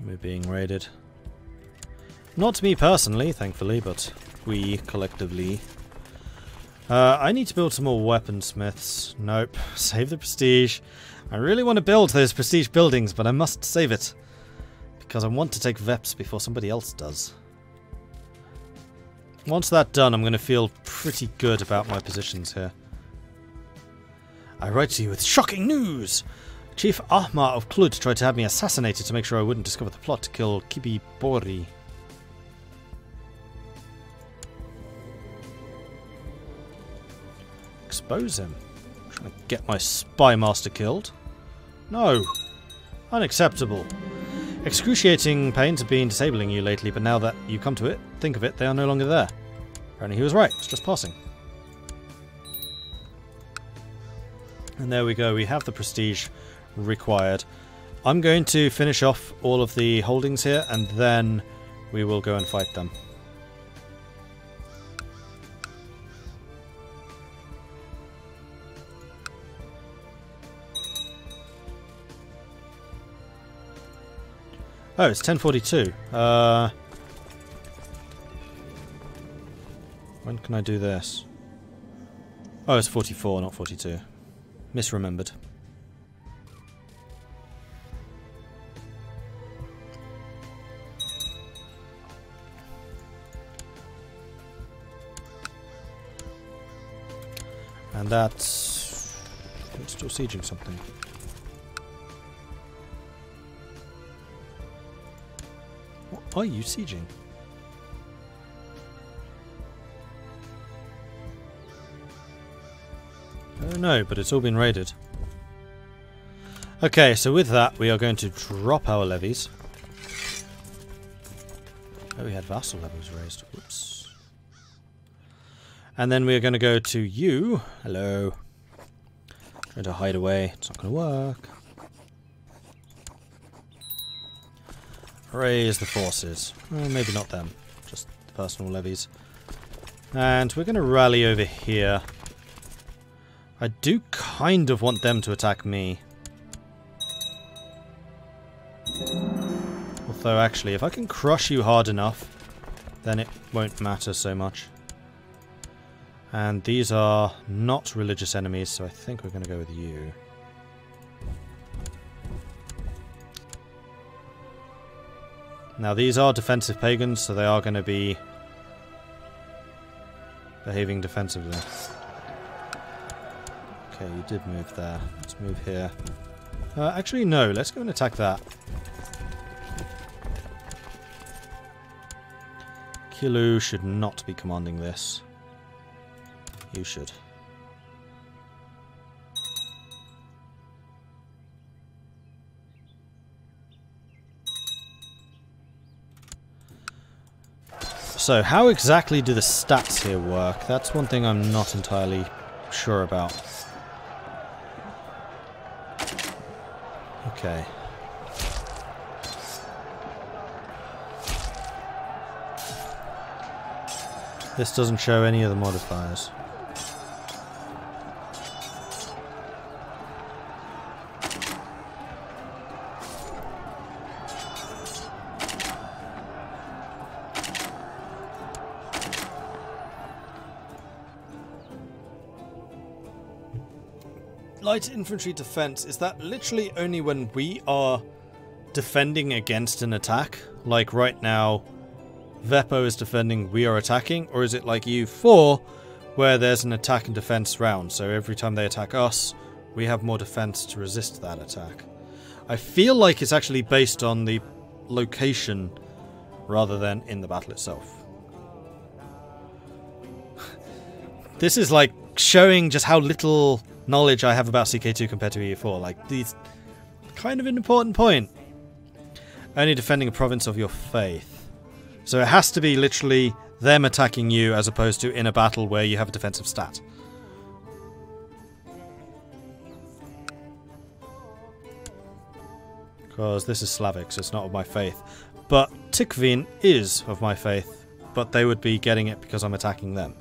We're being raided. Not me personally, thankfully, but we collectively. I need to build some more weaponsmiths. Nope. Save the prestige. I really want to build those prestige buildings, but I must save it. Because I want to take Veps before somebody else does. Once that's done, I'm going to feel pretty good about my positions here. I write to you with shocking news! Chief Ahmar of Clud tried to have me assassinated to make sure I wouldn't discover the plot to kill Kibi Bori. Expose him. I'm trying to get my spy master killed. No! Unacceptable. Excruciating pains have been disabling you lately, but now that you come to it, think of it, they are no longer there. Apparently he was right, it's just passing. And there we go, we have the prestige required. I'm going to finish off all of the holdings here, and then we will go and fight them. Oh, it's 10:42. When can I do this? Oh, it's 44, not 42. Misremembered. And that's... I'm still sieging something. What are you sieging? Oh no, but it's all been raided. Okay, so with that we are going to drop our levies. Oh, we had vassal levels raised. Whoops. And then we are going to go to you. Hello. Trying to hide away. It's not going to work. Raise the forces. Well, maybe not them. Just the personal levies. And we're going to rally over here. I do kind of want them to attack me. Although, actually, if I can crush you hard enough, then it won't matter so much. And these are not religious enemies, so I think we're going to go with you. Now, these are defensive pagans, so they are going to be behaving defensively. Okay, you did move there. Let's move here. Actually, no. Let's go and attack that. Kilu should not be commanding this. You should. So, how exactly do the stats here work? That's one thing I'm not entirely sure about. Okay. This doesn't show any of the modifiers. Light infantry defense, is that literally only when we are defending against an attack? Like right now, Vepo is defending, we are attacking? Or is it like U4, where there's an attack and defense round, so every time they attack us, we have more defense to resist that attack? I feel like it's actually based on the location rather than in the battle itself. This is like showing just how little knowledge I have about CK2 compared to EU4. Like, these kind of an important point. Only defending a province of your faith. So it has to be literally them attacking you as opposed to in a battle where you have a defensive stat. Because this is Slavic, so it's not of my faith. But Tikvin is of my faith, but they would be getting it because I'm attacking them.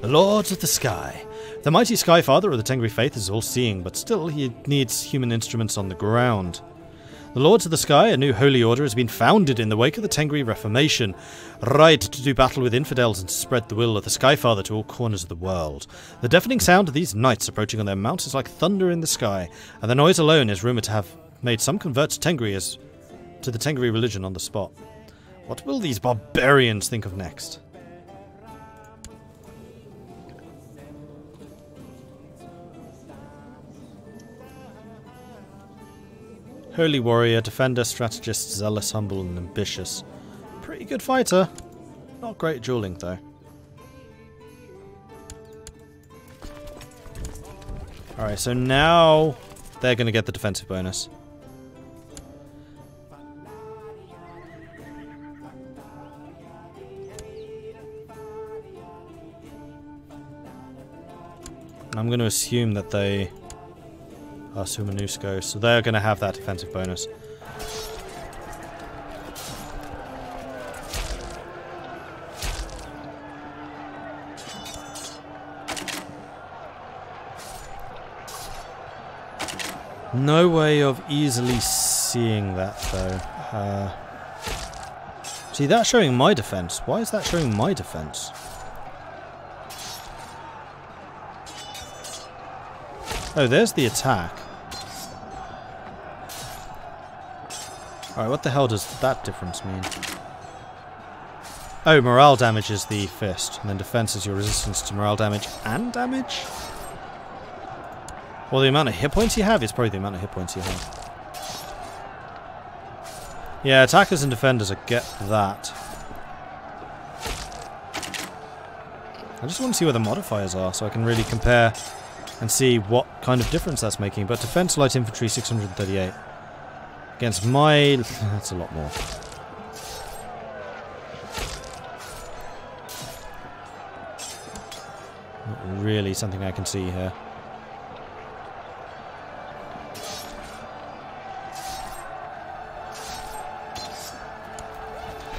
The Lords of the Sky, The mighty Skyfather of the Tengri faith is all-seeing, but still he needs human instruments on the ground. The Lords of the Sky, a new holy order, has been founded in the wake of the Tengri Reformation, right to do battle with infidels and to spread the will of the Skyfather to all corners of the world. The deafening sound of these knights approaching on their mounts is like thunder in the sky, and the noise alone is rumoured to have made some convert to Tengri to the Tengri religion on the spot. What will these barbarians think of next? Holy warrior, defender, strategist, zealous, humble and ambitious. Pretty good fighter. Not great dueling though. Alright, so now they're going to get the defensive bonus. And I'm going to assume that they are Suomenusko, so they're going to have that defensive bonus. No way of easily seeing that though. See, that's showing my defense. Why is that showing my defense? Oh, there's the attack. Alright, what the hell does that difference mean? Oh, morale damage is the fist, and then defense is your resistance to morale damage and damage? Well, the amount of hit points you have is probably the amount of hit points you have. Yeah, attackers and defenders, I get that. I just want to see where the modifiers are, so I can really compare and see what kind of difference that's making. But defense light infantry 638 against my... that's a lot more. Not really something I can see here.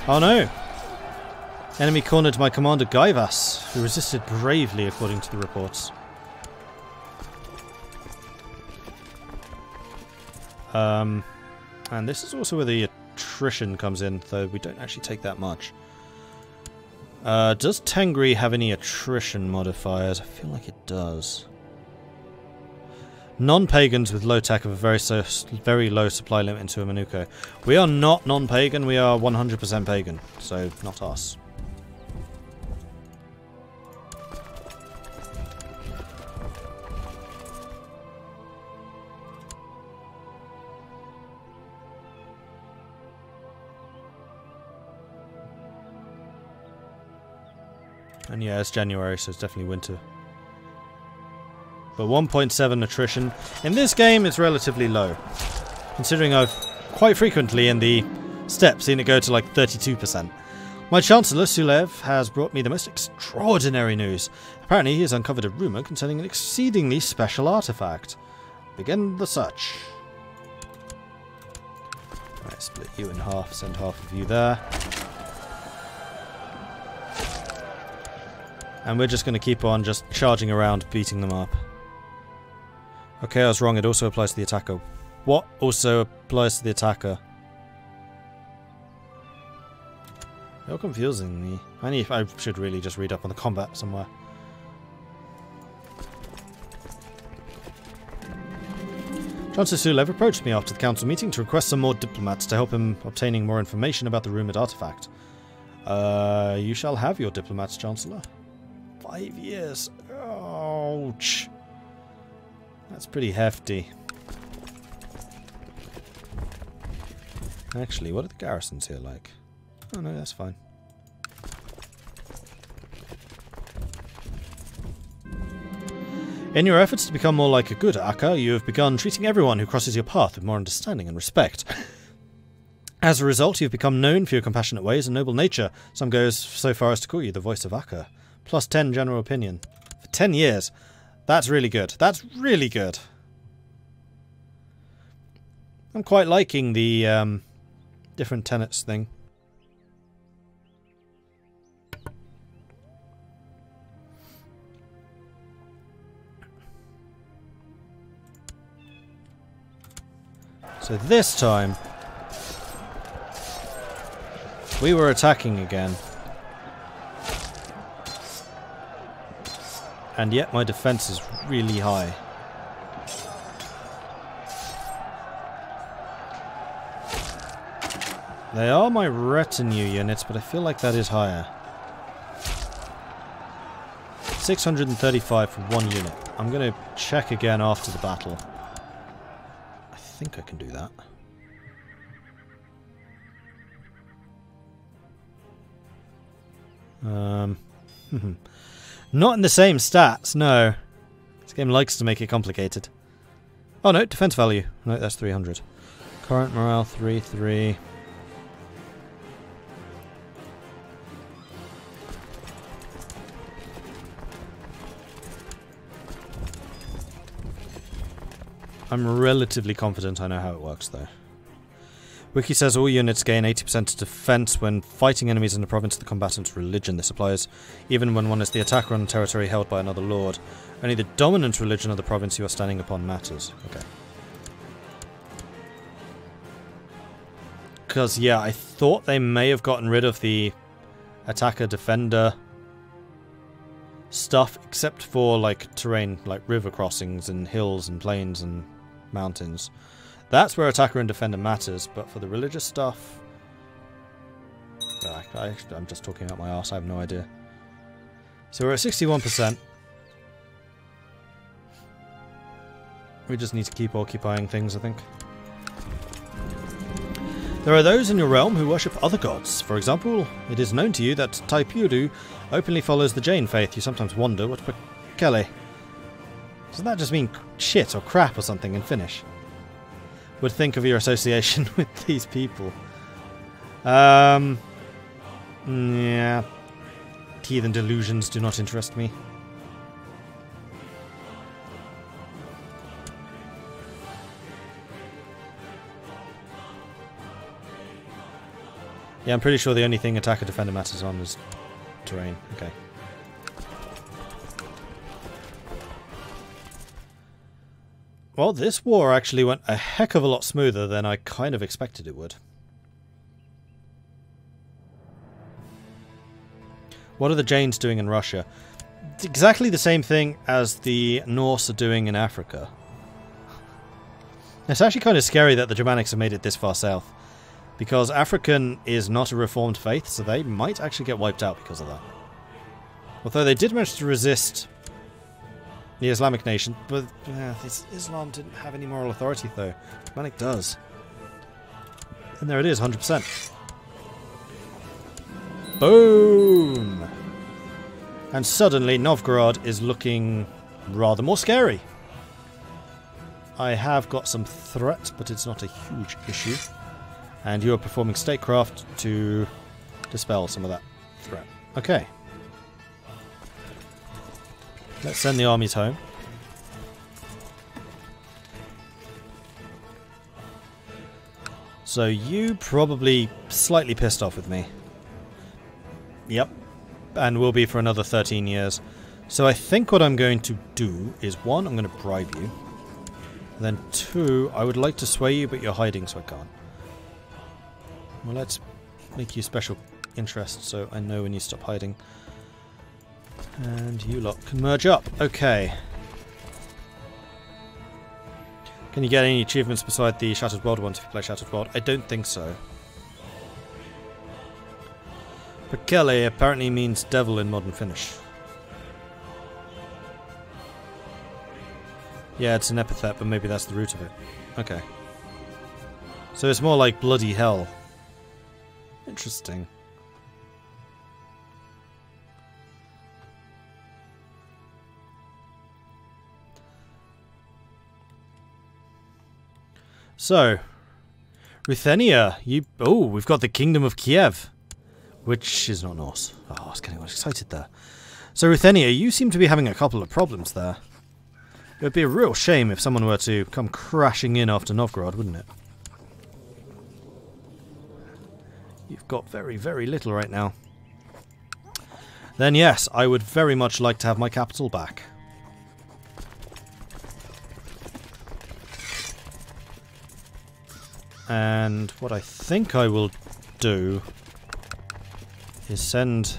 Oh no! Enemy cornered my commander Gaivas, who resisted bravely according to the reports. And this is also where the attrition comes in, though we don't actually take that much. Does Tengri have any attrition modifiers? I feel like it does. Non-pagans with low tech have a very low supply limit into a Manuko. We are not non-pagan, we are 100% pagan, so not us. And yeah, it's January, so it's definitely winter. But 1.7 attrition in this game is relatively low, considering I've quite frequently in the steps seen it go to like 32%. My Chancellor, Sulev, has brought me the most extraordinary news. Apparently he has uncovered a rumour concerning an exceedingly special artifact. Begin the search. Right, split you in half, send half of you there. And we're just going to keep on just charging around, beating them up. Okay, I was wrong. It also applies to the attacker. What also applies to the attacker? You're confusing me. I should really just read up on the combat somewhere. Chancellor Sulev approached me after the council meeting to request some more diplomats to help him obtaining more information about the rumoured artifact. You shall have your diplomats, Chancellor. 5 years. Ouch. That's pretty hefty. Actually, what are the garrisons here like? Oh no, that's fine. In your efforts to become more like a good Akka, you have begun treating everyone who crosses your path with more understanding and respect. As a result, you have become known for your compassionate ways and noble nature. Some goes so far as to call you the voice of Akka. Plus 10 general opinion. For 10 years. That's really good. That's really good. I'm quite liking the different tenets thing. So this time, we were attacking again. And yet my defense is really high. They are my retinue units, but I feel like that is higher. 635 for one unit. I'm going to check again after the battle. I think I can do that. Not in the same stats, no. This game likes to make it complicated. Oh no, defense value. No, that's 300. Current morale 3-3. I'm relatively confident I know how it works though. Wiki says all units gain 80% defense when fighting enemies in the province of the combatant's religion. This applies even when one is the attacker on territory held by another lord. Only the dominant religion of the province you are standing upon matters. Okay. Because, yeah, I thought they may have gotten rid of the attacker-defender stuff, except for, like, terrain, like river crossings and hills and plains and mountains. That's where attacker and defender matters, but for the religious stuff... I'm just talking out my arse, I have no idea. So we're at 61%. We just need to keep occupying things, I think. There are those in your realm who worship other gods. For example, it is known to you that Taipuru openly follows the Jain faith. You sometimes wonder what Kelly. Doesn't that just mean shit or crap or something in Finnish? Would think of your association with these people. Yeah. Heathen delusions do not interest me. Yeah, I'm pretty sure the only thing attacker defender matters on is terrain. Okay. Well, this war actually went a heck of a lot smoother than I kind of expected it would. What are the Jains doing in Russia? It's exactly the same thing as the Norse are doing in Africa. It's actually kind of scary that the Germanics have made it this far south. Because African is not a reformed faith, so they might actually get wiped out because of that. Although they did manage to resist the Islamic nation, but Islam didn't have any moral authority though. Germanic does. And there it is, 100%. Boom! And suddenly Novgorod is looking rather more scary. I have got some threat, but it's not a huge issue. And you are performing statecraft to dispel some of that threat. Okay. Let's send the armies home. So you probably slightly pissed off with me. Yep. And will be for another 13 years. So I think what I'm going to do is, one, I'm going to bribe you. Then two, I would like to sway you, but you're hiding, so I can't. Well, let's make you special interest so I know when you stop hiding. And you lot can merge up. Okay. Can you get any achievements beside the Shattered World ones if you play Shattered World? I don't think so. Pekele apparently means devil in modern Finnish. Yeah, it's an epithet, but maybe that's the root of it. Okay. So it's more like bloody hell. Interesting. So, Ruthenia, you... Oh, we've got the Kingdom of Kiev, which is not Norse. Oh, I was getting excited there. So, Ruthenia, you seem to be having a couple of problems there. It would be a real shame if someone were to come crashing in after Novgorod, wouldn't it? You've got very, very little right now. Then yes, I would very much like to have my capital back. And what I think I will do is send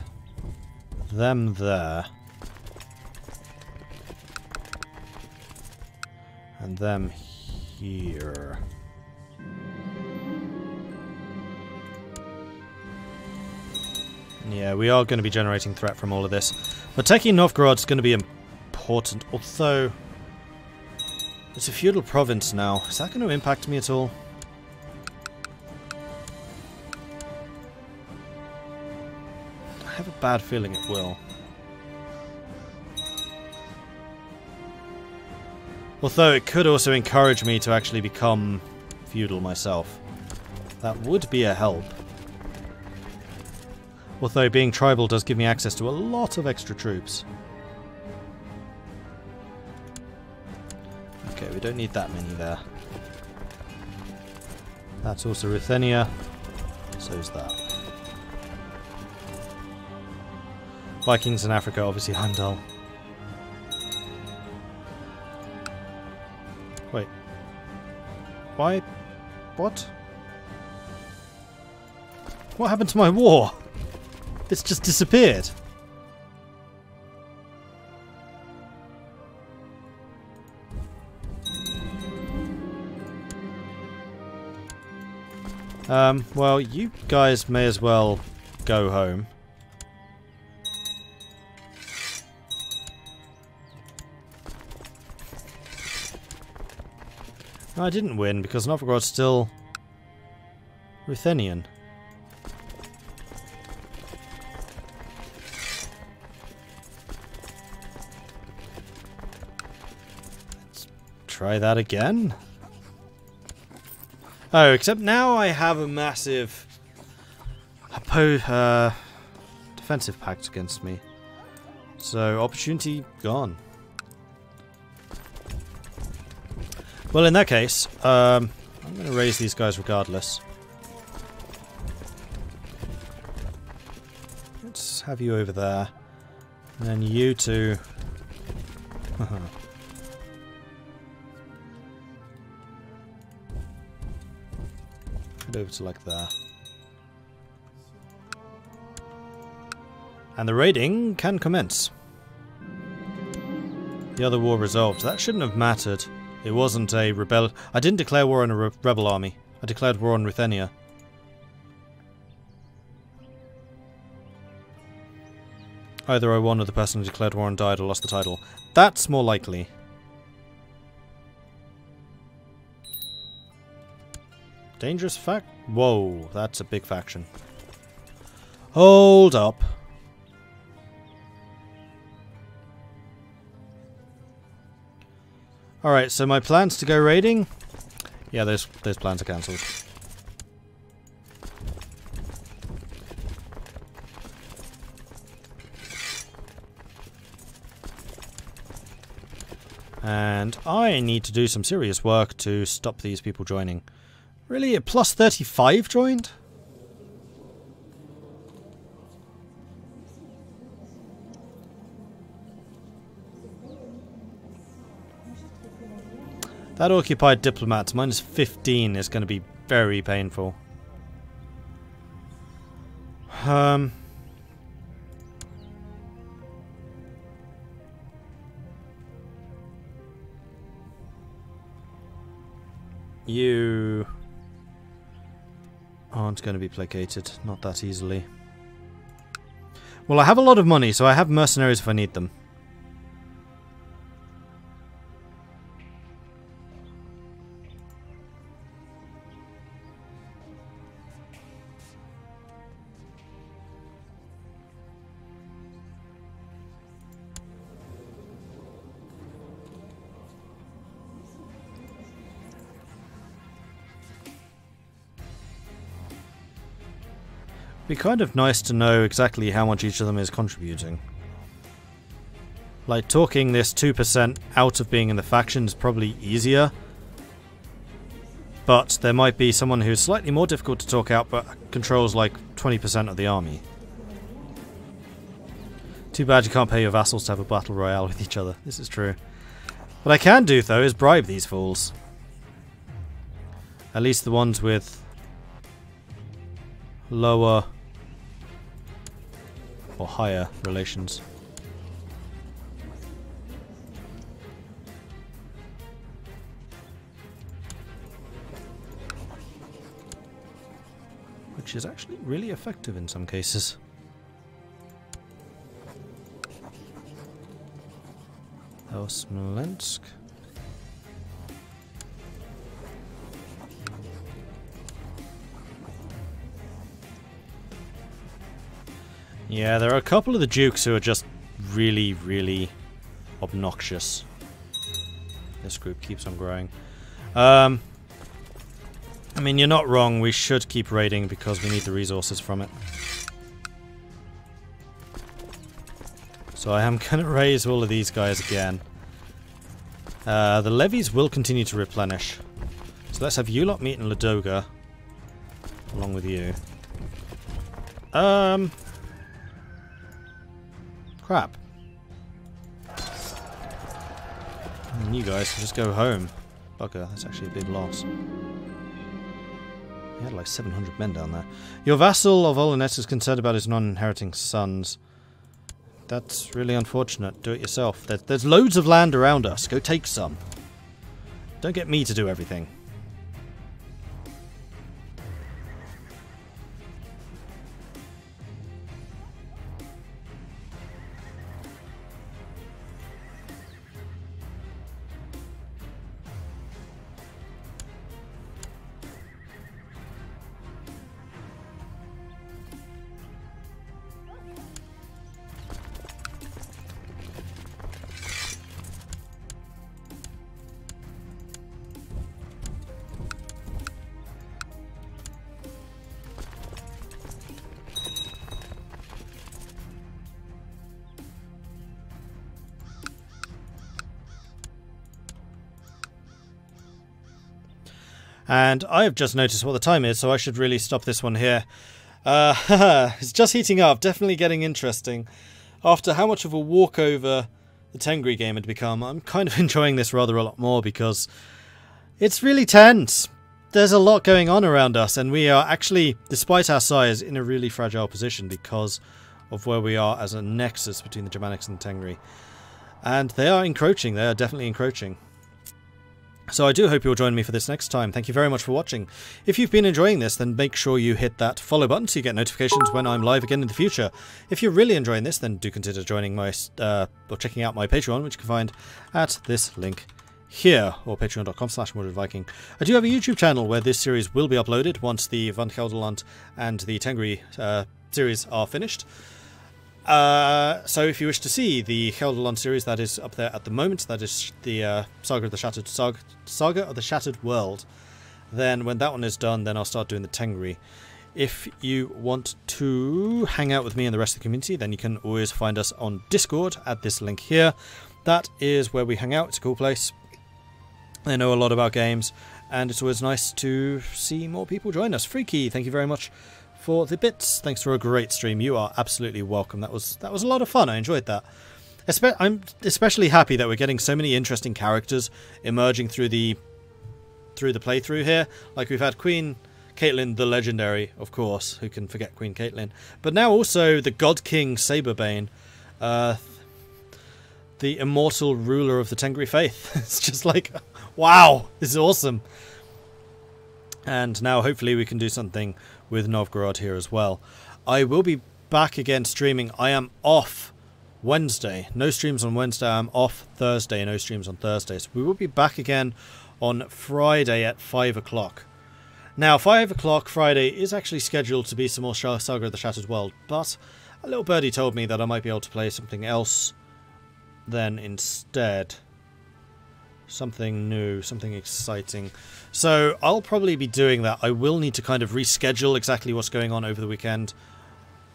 them there. And them here. Yeah, we are going to be generating threat from all of this. But taking Novgorod is going to be important, although it's a feudal province now. Is that going to impact me at all? I have a bad feeling it will. Although it could also encourage me to actually become feudal myself. That would be a help. Although being tribal does give me access to a lot of extra troops. Okay, we don't need that many there. That's also Ruthenia. So's that. Vikings in Africa, obviously Heimdall. Wait. Why? What? What happened to my war? It's just disappeared. Well, you guys may as well go home. No, I didn't win because Novgorod's still Ruthenian. Let's try that again. Oh, except now I have a massive defensive pact against me. So, opportunity gone. Well, in that case, I'm going to raise these guys regardless. Let's have you over there. And then you two. Head over to like there. And the raiding can commence. The other war resolved. That shouldn't have mattered. It wasn't a rebel. I didn't declare war on a rebel army. I declared war on Ruthenia. Either I won or the person who declared war and died or lost the title. That's more likely. Dangerous fact? Whoa, that's a big faction. Hold up. Alright, so my plans to go raiding? Yeah, those plans are cancelled. And I need to do some serious work to stop these people joining. Really? A plus 35 joined? That occupied diplomats, minus 15 is going to be very painful. You aren't going to be placated, not that easily. Well, I have a lot of money, so I have mercenaries if I need them. It'd be kind of nice to know exactly how much each of them is contributing. Like, talking this 2% out of being in the faction is probably easier. But there might be someone who's slightly more difficult to talk out but controls like 20% of the army. Too bad you can't pay your vassals to have a battle royale with each other. This is true. What I can do, though, is bribe these fools. At least the ones with lower or higher relations. Which is actually really effective in some cases. Smolensk. Yeah, there are a couple of the dukes who are just really, really obnoxious. This group keeps on growing. I mean, you're not wrong. We should keep raiding because we need the resources from it. So I am going to raise all of these guys again. The levies will continue to replenish. So let's have you lot meet in Ladoga. Along with you. Crap. And you guys can just go home. Bugger, that's actually a big loss. He had like 700 men down there. Your vassal of Olenet is concerned about his non-inheriting sons. That's really unfortunate. Do it yourself. There's loads of land around us. Go take some. Don't get me to do everything. And I have just noticed what the time is, so I should really stop this one here. It's just heating up, definitely getting interesting. After how much of a walkover the Tengri game had become, I'm kind of enjoying this rather a lot more because it's really tense. There's a lot going on around us, and we are actually, despite our size, in a really fragile position because of where we are as a nexus between the Germanics and the Tengri. And they are encroaching, they are definitely encroaching. So I do hope you'll join me for this next time. Thank you very much for watching. If you've been enjoying this, then make sure you hit that follow button so you get notifications when I'm live again in the future. If you're really enjoying this, then do consider joining my, or checking out my Patreon, which you can find at this link here, or patreon.com/Mordred Viking. I do have a YouTube channel where this series will be uploaded once the Van Gelderland and the Tengri series are finished. So if you wish to see the Gelderland series that is up there at the moment, that is the Saga of the Shattered World, then when that one is done, then I'll start doing the Tengri. If you want to hang out with me and the rest of the community, then you can always find us on Discord at this link here. That is where we hang out. It's a cool place. They know a lot about games, and it's always nice to see more people join us. Freaky, thank you very much for the bits. Thanks for a great stream. You are absolutely welcome. That was a lot of fun. I enjoyed that. I'm especially happy that we're getting so many interesting characters emerging through the playthrough here. Like we've had Queen Caitlyn the Legendary, of course. Who can forget Queen Caitlyn? But now also the God King Saberbane, the immortal ruler of the Tengri faith. It's just like, wow, this is awesome. And now hopefully we can do something with Novgorod here as well. I will be back again streaming. I am off Wednesday. No streams on Wednesday. I'm off Thursday. No streams on Thursday. So we will be back again on Friday at 5 o'clock. Now, 5 o'clock Friday is actually scheduled to be some more Saga of the Shattered World, but a little birdie told me that I might be able to play something else then instead. Something new, something exciting. So I'll probably be doing that. I will need to kind of reschedule exactly what's going on over the weekend.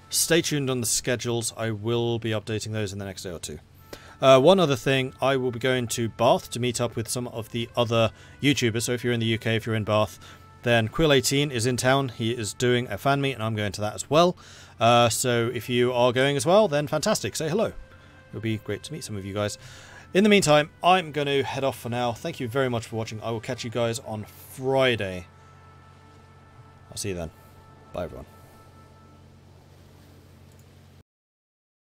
Stay tuned on the schedules. I will be updating those in the next day or two. One other thing, I will be going to Bath to meet up with some of the other YouTubers. So if you're in the UK, if you're in Bath, then Quill18 is in town. He is doing a fan meet and I'm going to that as well. So if you are going as well, then fantastic. Say hello. It'll be great to meet some of you guys. In the meantime, I'm going to head off for now. Thank you very much for watching. I will catch you guys on Friday. See you then. Bye, everyone.